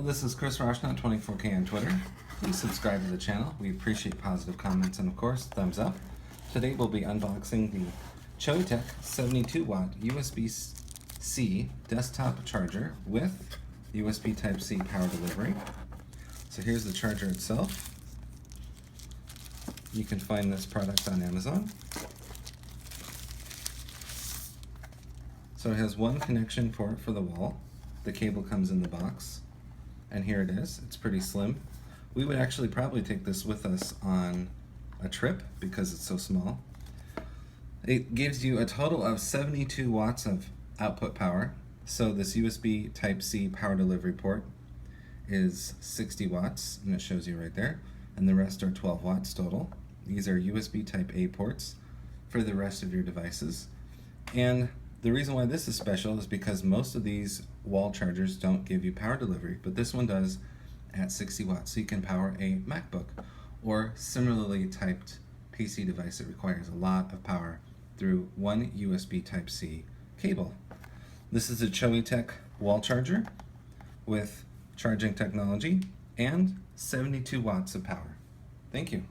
this is Chris Roshna, 24K on Twitter. Please subscribe to the channel. We appreciate positive comments and, of course, thumbs up. Today we'll be unboxing the CHOETECH 72W USB-C desktop charger with USB Type-C power delivery. So here's the charger itself. You can find this product on Amazon. So it has one connection port for the wall. The cable comes in the box. And here it is. It's pretty slim. We would actually probably take this with us on a trip because it's so small. It gives you a total of 72 watts of output power. So this USB Type-C power delivery port is 60 watts, and it shows you right there. And the rest are 12 watts total. These are USB Type-A ports for the rest of your devices. And the reason why this is special is because most of these wall chargers don't give you power delivery, but this one does at 60 watts. So you can power a MacBook or similarly typed PC device that requires a lot of power through one USB Type-C cable. This is a CHOETECH wall charger with charging technology and 72 watts of power. Thank you.